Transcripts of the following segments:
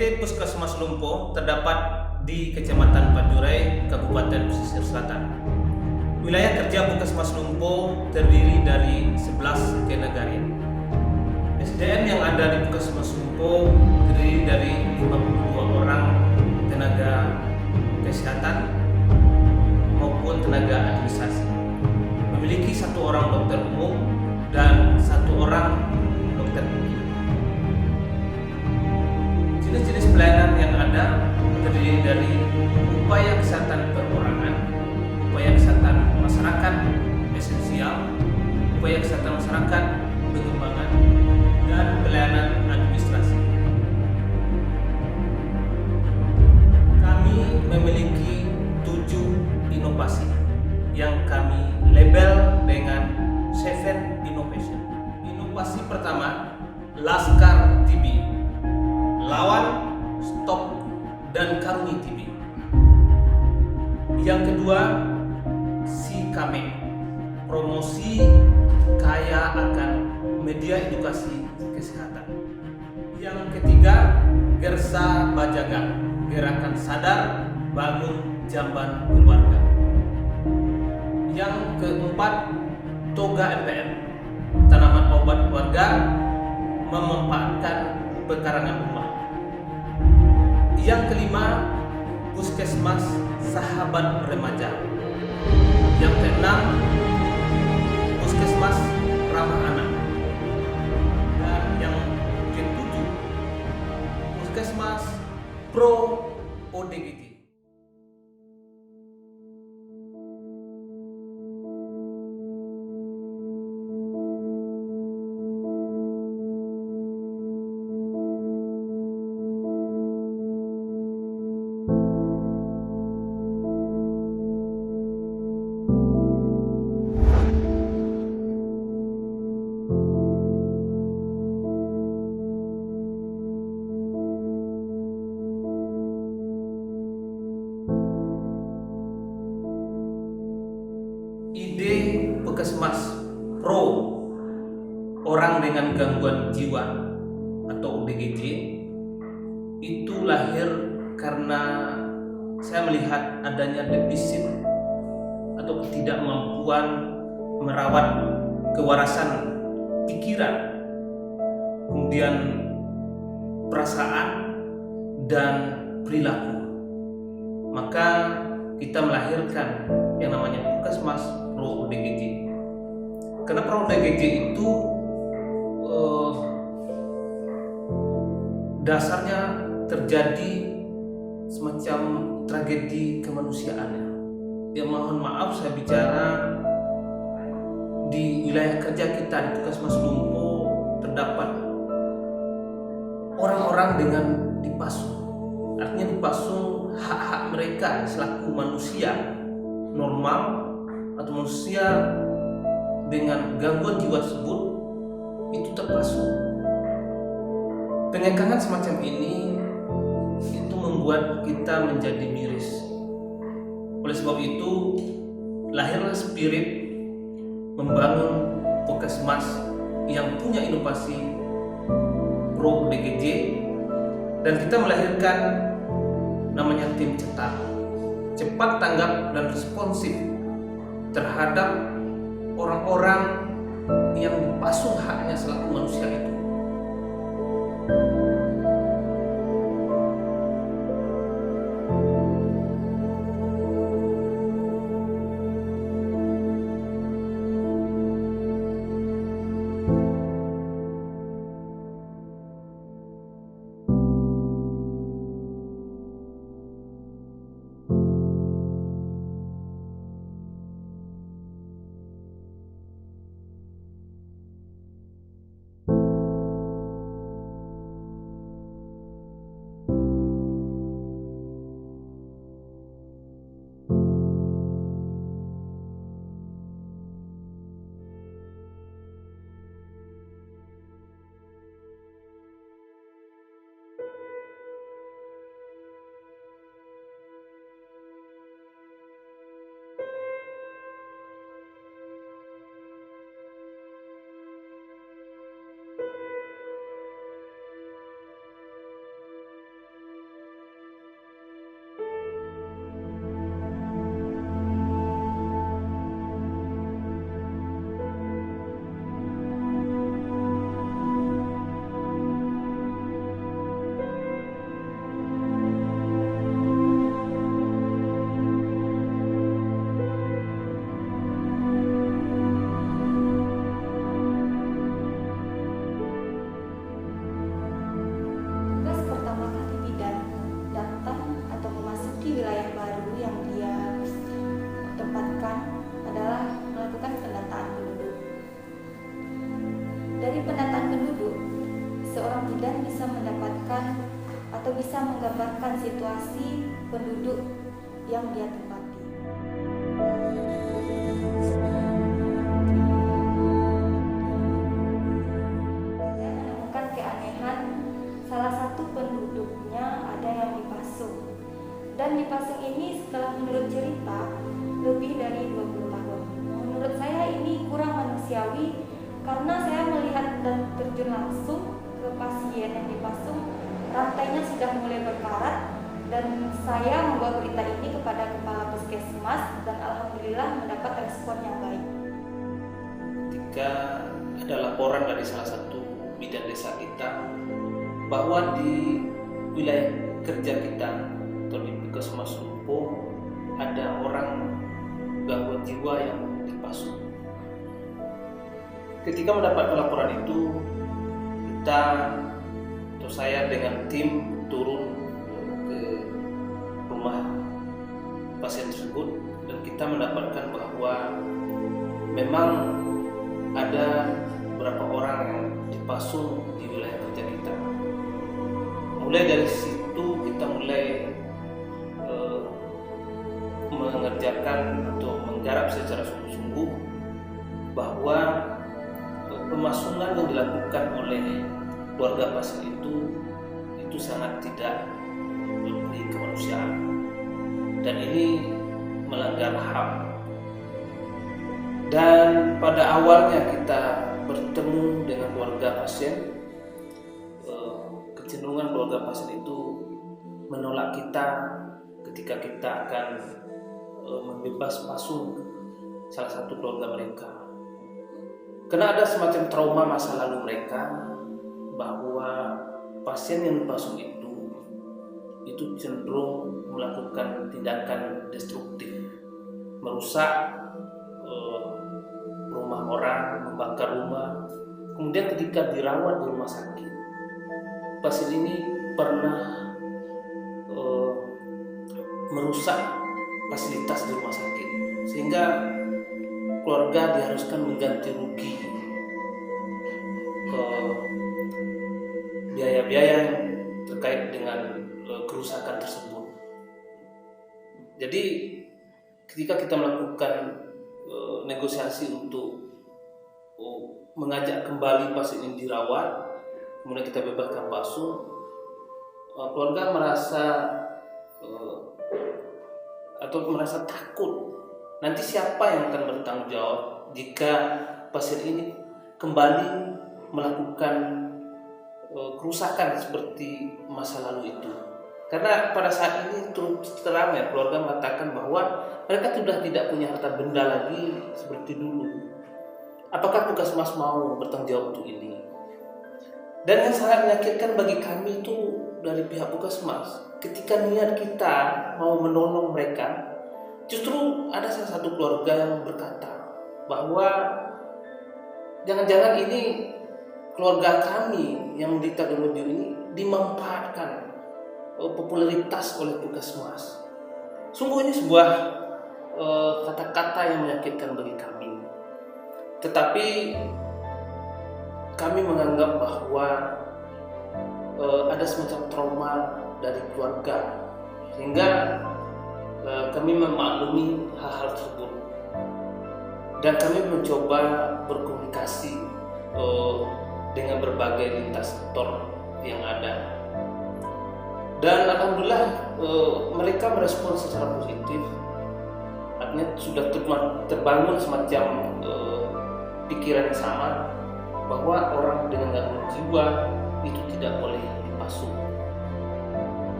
PT Puskesmas Lumpo terdapat di Kecamatan Panjurai, Kabupaten Pesisir Selatan. Wilayah kerja Puskesmas Lumpo terdiri dari 11 kenegarian. SDM yang ada di Puskesmas Lumpo terdiri dari 52 orang tenaga kesehatan maupun tenaga administrasi. Memiliki 1 orang dokter umum dan 1 orang dokter gigi. Jenis-jenis pelayanan yang ada terdiri dari upaya kesehatan perorangan, upaya kesehatan masyarakat esensial, upaya kesehatan masyarakat pengembangan, dan pelayanan administrasi. Kami memiliki 7 inovasi yang kami label dengan 7 Innovation. Inovasi pertama, Laskar TB, Lawan, Stop, dan Karuni TB. Yang kedua, Sikame, promosi kaya akan media edukasi kesehatan. Yang ketiga, Gersa Bajaga, gerakan sadar bangun jamban keluarga. Yang keempat, Toga MPM, tanaman obat keluarga memanfaatkan pekarangan rumah. Yang kelima, Puskesmas Sahabat Remaja. Yang keenam, Puskesmas Ramah Anak. Dan yang ketujuh, Puskesmas Pro ODGJ. Ide Puskesmas Pro orang dengan gangguan jiwa atau ODGJ itu lahir karena saya melihat adanya defisit atau ketidakmampuan merawat kewarasan pikiran, kemudian perasaan dan perilaku. Maka kita melahirkan yang namanya Puskesmas Pro ODGJ. Karena Pro ODGJ itu dasarnya terjadi semacam tragedi kemanusiaan. Ya mohon maaf saya bicara di wilayah kerja kita di Puskesmas Lumpo terdapat orang-orang dengan dipasung. Artinya dipasung hak-hak mereka selaku manusia normal atau manusia dengan gangguan jiwa tersebut itu terpasung. Penyekangan semacam ini itu membuat kita menjadi miris. Oleh sebab itu lahirlah spirit membangun Puskesmas yang punya inovasi Pro ODGJ, dan kita melahirkan namanya tim cepat tanggap dan responsif terhadap orang-orang yang dipasung haknya selaku manusia itu. situasi penduduk yang dia tempati. Saya menemukan keanehan, salah satu penduduknya ada yang dipasung. Dan dipasung ini setelah menurut cerita lebih dari 20 tahun. Menurut saya ini kurang manusiawi karena saya melihat dan terjun langsung ke pasien yang dipasung, rantainya sudah mulai berkarat, dan saya membawa berita ini kepada kepala puskesmas dan alhamdulillah mendapat respon yang baik. Ketika ada laporan dari salah satu bidan desa kita bahwa di wilayah kerja kita atau di Puskesmas Lumpo ada orang gangguan jiwa yang dipasung. Ketika mendapat laporan itu, kita atau saya dengan tim turun ke rumah pasien tersebut dan kita mendapatkan bahwa memang ada beberapa orang yang dipasung di wilayah kerja kita. Mulai dari situ kita mulai mengerjakan atau menggarap secara sungguh-sungguh bahwa pemasungan yang dilakukan oleh keluarga pasien itu sangat tidak memberi kemanusiaan dan ini melanggar HAM. Dan pada awalnya kita bertemu dengan keluarga pasien, kecenderungan keluarga pasien itu menolak kita ketika kita akan membebas pasung salah satu keluarga mereka. Karena ada semacam trauma masa lalu mereka bahwa pasien yang dipasung itu cenderung melakukan tindakan destruktif, merusak rumah orang, membakar rumah. Kemudian ketika dirawat di rumah sakit, pasien ini pernah merusak fasilitas di rumah sakit sehingga keluarga diharuskan mengganti rugi biaya-biaya yang terkait dengan kerusakan tersebut. Jadi ketika kita melakukan negosiasi untuk mengajak kembali pasien ini dirawat, kemudian kita bebaskan pasung, keluarga merasa takut nanti siapa yang akan bertanggung jawab jika pasien ini kembali melakukan kerusakan seperti masa lalu itu. Karena pada saat ini terus terang ya keluarga mengatakan bahwa mereka sudah tidak punya harta benda lagi seperti dulu. Apakah Puskesmas mau bertanggung jawab untuk ini? Dan yang sangat menyakitkan bagi kami itu dari pihak Puskesmas, ketika niat kita mau menolong mereka, justru ada salah satu keluarga yang berkata bahwa jangan-jangan ini keluarga kami yang menderita gangguan jiwa ini dimanfaatkan popularitas oleh Puskesmas. Sungguh ini sebuah kata-kata yang menyakitkan bagi kami. Tetapi kami menganggap bahwa ada semacam trauma dari keluarga sehingga kami memaklumi hal-hal tersebut dan kami mencoba berkomunikasi dengan berbagai lintas sektor yang ada. Dan alhamdulillah mereka merespon secara positif. Artinya sudah terbangun semacam pikiran yang sama bahwa orang dengan gangguan jiwa itu tidak boleh dipasung.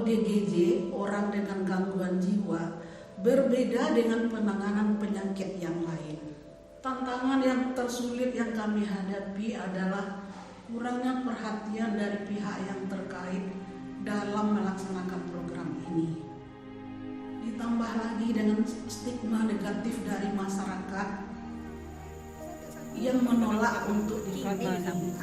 ODGJ, orang dengan gangguan jiwa, berbeda dengan penanganan penyakit yang lain. Tantangan yang tersulit yang kami hadapi adalah kurangnya perhatian dari pihak yang terkait dalam melaksanakan program ini. Ditambah lagi dengan stigma negatif dari masyarakat yang menolak untuk divaksin.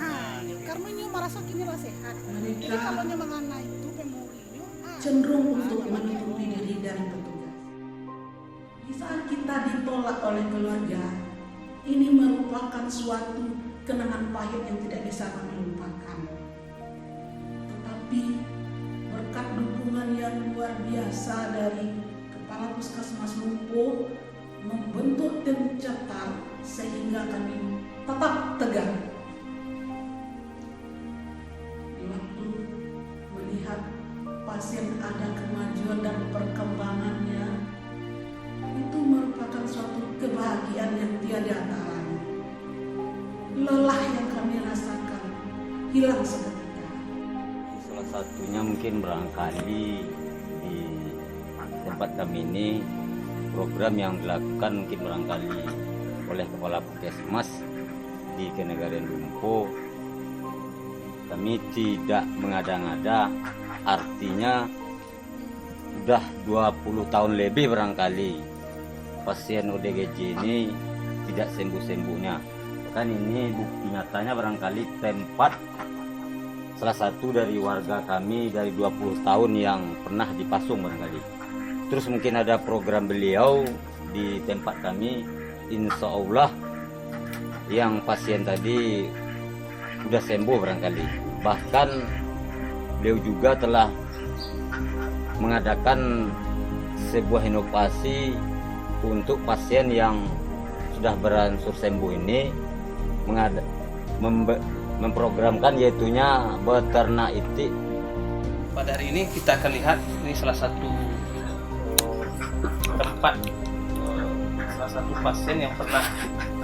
Karena ini merasa kini sehat. Jadi Mereka kalau mengenai itu memorinya cenderung untuk menutupi diri dari petugas. Di saat kita ditolak oleh keluarga, ini merupakan suatu kenangan pahit yang tidak bisa kami lupakan. Tetapi berkat dukungan yang luar biasa dari Kepala Puskesmas Lumpuh membentuk tim cetar sehingga kami tetap tegar. Di waktu melihat pasien ada kemajuan dan perkembangannya, itu merupakan suatu kebahagiaan yang tiada taranya. Lelah yang kami rasakan hilang seketika. Salah satunya mungkin barangkali di tempat kami ini program yang dilakukan mungkin barangkali oleh Kepala Puskesmas di Kenegarian Lumpuh. Kami tidak mengada-ngada, artinya sudah 20 tahun lebih barangkali pasien ODGJ ini tidak sembuh-sembuhnya. Kan ini bukti nyatanya barangkali tempat salah satu dari warga kami dari 20 tahun yang pernah dipasung barangkali. Terus mungkin ada program beliau di tempat kami, insya Allah yang pasien tadi sudah sembuh barangkali. Bahkan beliau juga telah mengadakan sebuah inovasi untuk pasien yang sudah beransur sembuh ini, memprogramkan yaitunya beternak itik. Pada hari ini kita akan lihat ini salah satu tempat salah satu pasien yang pernah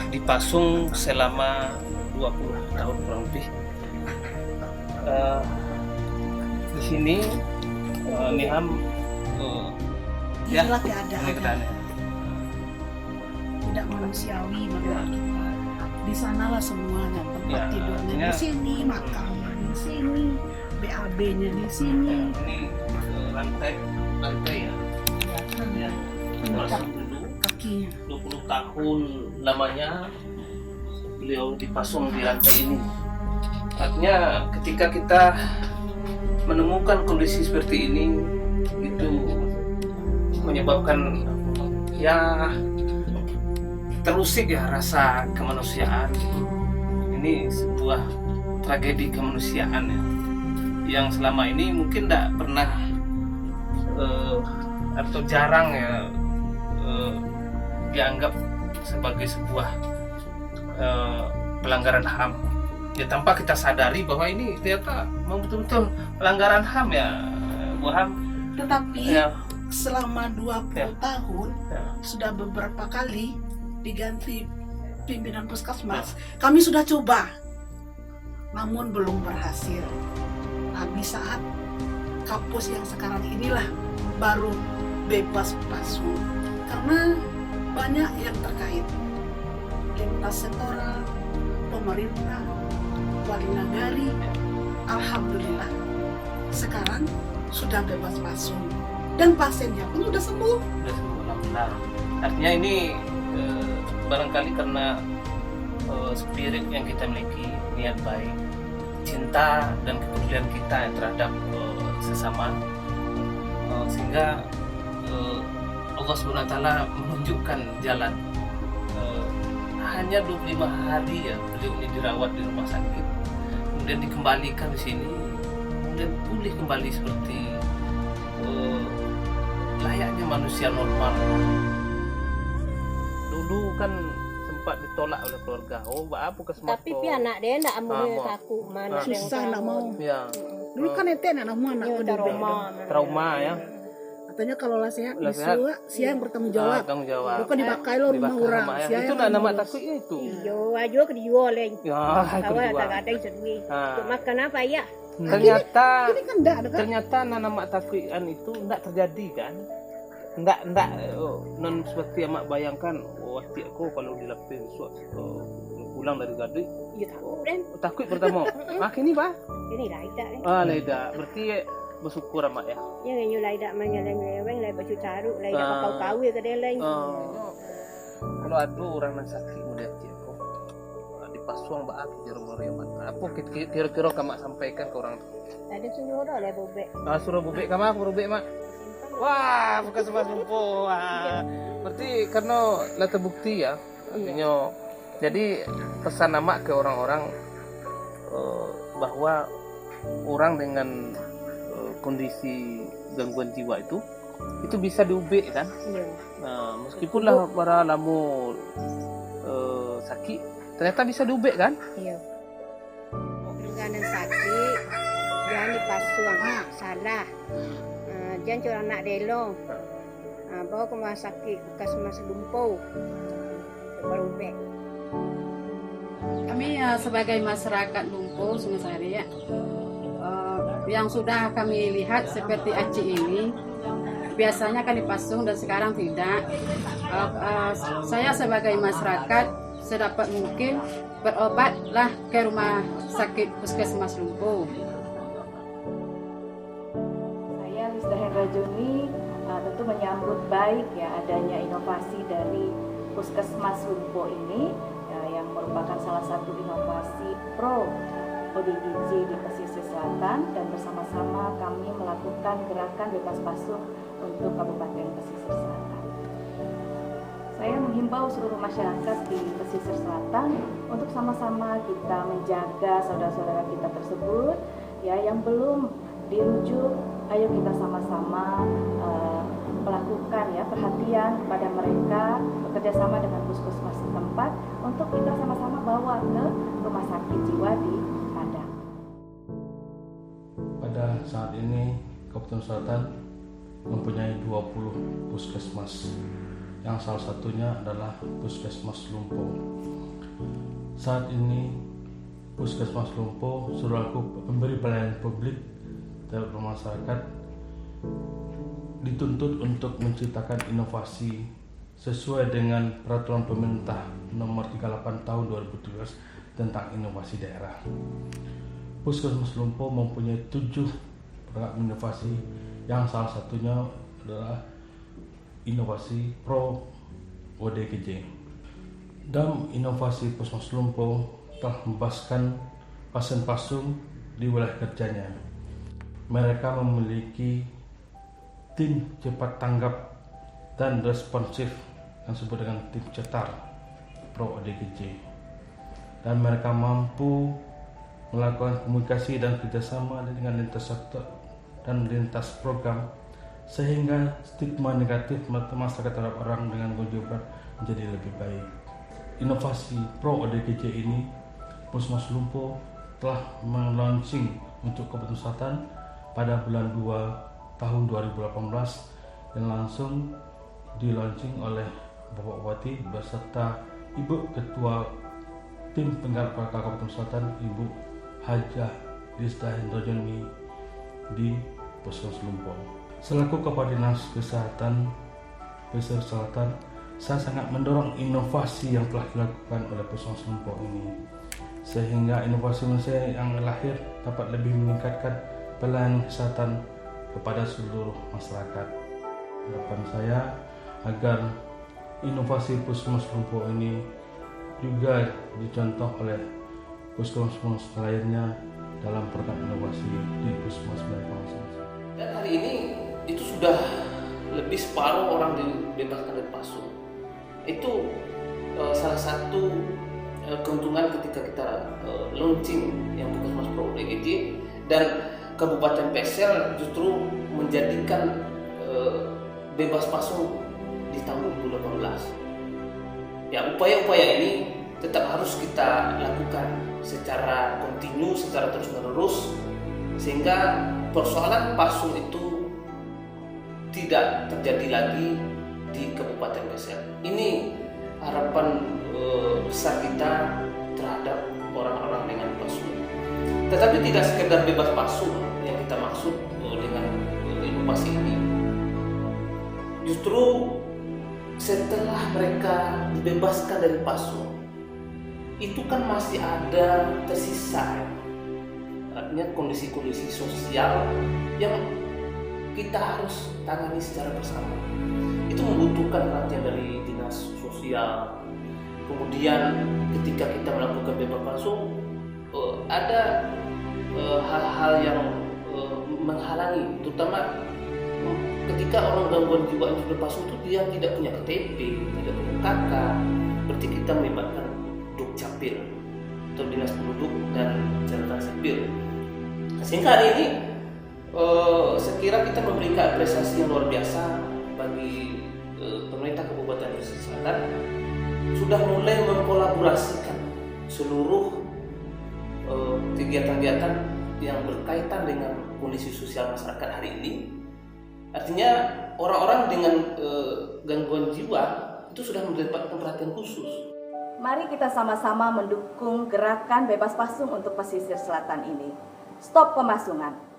dipasung selama 20 tahun kurang lebih. Di sini Niham inilah ini keadaan keadaannya. tidak manusiawi menurut kita. Di sanalah semuanya tempat Ya, tidurnya artinya- di sini, makamnya di sini, BAB-nya di sini. Ini lantai ya. Ya. Mendekat Pasung dulu kakinya. 20 tahun lamanya beliau dipasung di lantai ini. Artinya ketika kita menemukan kondisi seperti ini, itu menyebabkan ya terusik ya rasa kemanusiaan. Ini sebuah tragedi kemanusiaan ya, yang selama ini mungkin tidak pernah atau jarang ya dianggap sebagai sebuah pelanggaran HAM. Ya tanpa kita sadari bahwa ini ternyata memang betul-betul pelanggaran HAM ya, Bu HAM. Tetapi Ya, selama 20 Ya. tahun ya. sudah beberapa kali diganti pimpinan puskesmas. Kami sudah coba, namun belum berhasil. Tapi saat kampus yang sekarang inilah baru bebas pasung, karena banyak yang terkait, lintas sektoral, pemerintah, wali nagari. Alhamdulillah sekarang sudah bebas pasung dan pasiennya pun sudah sembuh. Sudah sembuh, alhamdulillah. Artinya ini barangkali karena spirit yang kita miliki, niat baik, cinta dan kepedulian kita terhadap sesama, sehingga Allah SWT menunjukkan jalan. Hanya 25 hari ya beliau ini dirawat di rumah sakit, kemudian dikembalikan di sini, kemudian pulih kembali seperti layaknya manusia normal. Dulu kan sempat ditolak oleh keluarga. Oh, apa puskesmas? Tapi pi anak dia ndak mau mau. kaku mana Ah. yang Susah nak mau. Ya, Dulu kan itu anak anak Dia trauma. trauma ya. Katanya kalau lah sehat, Lah sehat. siang bertanggung jawab. Tanggung jawab. Bukan dipakai lo rumah Dibakar orang. rumah ya. Siang Itu yang nama ngurus. takut itu. Iyo ajo ke dijual lagi. Ya, Awak kedua. tak ada sedih. Ah. Makan apa ya? Ternyata Ini kan enggak ada kan? ternyata nanam mak takuan itu enggak terjadi kan? Enggak non seperti yang mak bayangkan. Oh, aku kalau dilakukan pulang dari Gading Ya takut kan. takut pertama. Ini bah. Ini laidak kan. Leda. Berarti bersyukur mak ya. Yang nyu laidak mengeleng-eleng lai baju caruk laidak Ah. kau-kau ke deleng. Kalau ada orang yang sakit melihat aku dipasuang baak jero-jero apa kira-kira kamu sampaikan ke orang Ada sunyoro lai bobek. suruh bubek kamu aku bubek mak. Wah, bukan semas lumpuh. Wah. Berarti karena lah terbukti ya. Artinya jadi pesan nama ke orang-orang bahwa orang dengan kondisi gangguan jiwa itu bisa diubek kan. Iya. Nah, meskipun lah para lamu sakit, ternyata bisa diubek kan? Iya. Dengan sakit jangan dipasuang salah. Jangan curang nak delong. Bawa ke rumah sakit bekas mas lumpuh. Baru bek. Kami sebagai masyarakat lumpuh Sungai Sari yang sudah kami lihat seperti Aci ini biasanya kan dipasung dan sekarang tidak. Saya sebagai masyarakat sedapat mungkin berobatlah ke rumah sakit puskesmas lumpuh. Saya Lista Hendra Juni tentu menyambut baik ya adanya inovasi dari Puskesmas Lumpuh ini yang merupakan salah satu inovasi pro ODGJ di pesisir selatan, dan bersama-sama kami melakukan gerakan bebas pasuh untuk Kabupaten Pesisir Selatan. Saya menghimbau seluruh masyarakat di pesisir selatan untuk sama-sama kita menjaga saudara-saudara kita tersebut ya yang belum dirujuk. Ayo kita sama-sama melakukan ya perhatian kepada mereka, bekerja sama dengan puskesmas setempat untuk kita sama-sama bawa ke rumah sakit jiwa di Padang. Pada saat ini Kabupaten Selatan mempunyai 20 puskesmas, yang salah satunya adalah Puskesmas Lumpuh. Saat ini Puskesmas Lumpuh selaku pemberi pelayanan publik terhadap masyarakat dituntut untuk menciptakan inovasi sesuai dengan peraturan pemerintah nomor 38 tahun 2017 tentang inovasi daerah. Puskesmas Lumpuh mempunyai 7 program inovasi, yang salah satunya adalah inovasi pro ODGJ. Dalam inovasi Puskesmas Lumpuh telah membebaskan pasien pasung di wilayah kerjanya. Mereka memiliki tim cepat tanggap dan responsif yang disebut dengan tim cetar pro ODGJ, dan mereka mampu melakukan komunikasi dan kerjasama dengan lintas sektor dan lintas program sehingga stigma negatif masyarakat terhadap orang dengan gangguan jiwa menjadi lebih baik. Inovasi pro ODGJ ini Puskesmas Lumpuh telah melaunching untuk Kabupaten Selatan pada bulan 2 tahun 2018 yang langsung dilaunching oleh Bapak Bupati beserta Ibu Ketua Tim Penggarap Kabupaten Selatan Ibu Hajah Lista Hendra Juni di Puskesmas Lumpuh. Selaku Kepala Dinas Kesehatan Pesisir Selatan, saya sangat mendorong inovasi yang telah dilakukan oleh Puskesmas Lumpuh ini, sehingga inovasi yang lahir dapat lebih meningkatkan pelayanan kesehatan kepada seluruh masyarakat. Harapan saya agar inovasi Puskesmas Lumpuh ini juga dicontoh oleh puskesmas lainnya dalam program inovasi di puskesmas mereka masing-masing. Dan hari ini itu sudah lebih separuh orang dibebaskan dari pasung. Itu salah satu keuntungan ketika kita launching yang Puskesmas Pro ODGJ, dan Kabupaten Pesisir justru menjadikan bebas pasung di tahun 2018. Ya, upaya-upaya ini tetap harus kita lakukan secara kontinu, secara terus-menerus, sehingga persoalan pasung itu tidak terjadi lagi di Kabupaten Pesisir. Ini harapan besar kita terhadap orang-orang dengan pasung. Tetapi tidak sekedar bebas pasung yang kita maksud dengan inovasi ini. Justru setelah mereka dibebaskan dari pasung, itu kan masih ada tersisa, artinya kondisi-kondisi sosial yang kita harus tangani secara bersama. Itu membutuhkan perhatian dari dinas sosial. Kemudian ketika kita melakukan bebas pasung, ada hal-hal yang menghalangi, terutama ketika orang gangguan jiwa yang sudah pasung itu dia tidak punya KTP, tidak punya KK, berarti kita melibatkan Dukcapil atau Dinas Penduduk dan Catatan Sipil. Sehingga hari ini saya kira kita memberikan apresiasi yang luar biasa bagi pemerintah Kabupaten Pesisir Selatan sudah mulai mengkolaborasikan seluruh kegiatan-kegiatan yang berkaitan dengan kondisi sosial masyarakat hari ini. Artinya orang-orang dengan gangguan jiwa itu sudah mendapatkan perhatian khusus. Mari kita sama-sama mendukung gerakan bebas pasung untuk pesisir selatan ini. Stop pemasungan.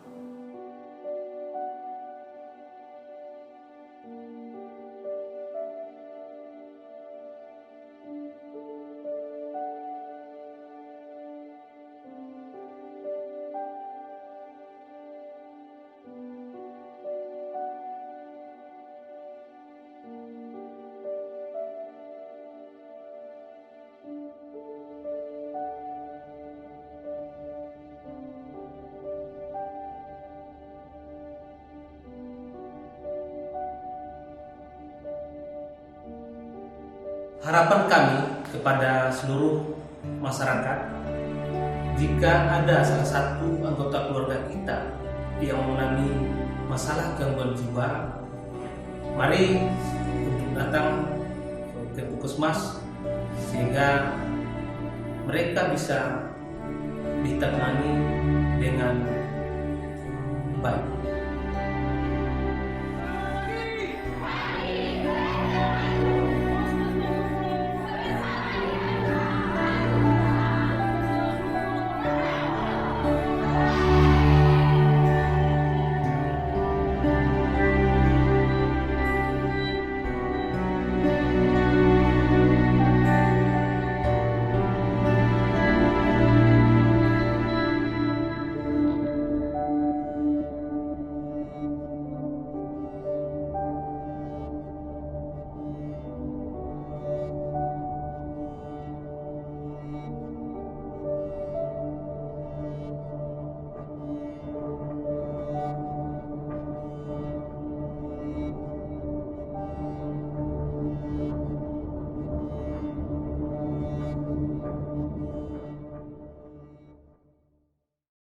Harapan kami kepada seluruh masyarakat, jika ada salah satu anggota keluarga kita yang mengalami masalah gangguan jiwa, mari untuk datang ke Puskesmas sehingga mereka bisa ditangani dengan baik.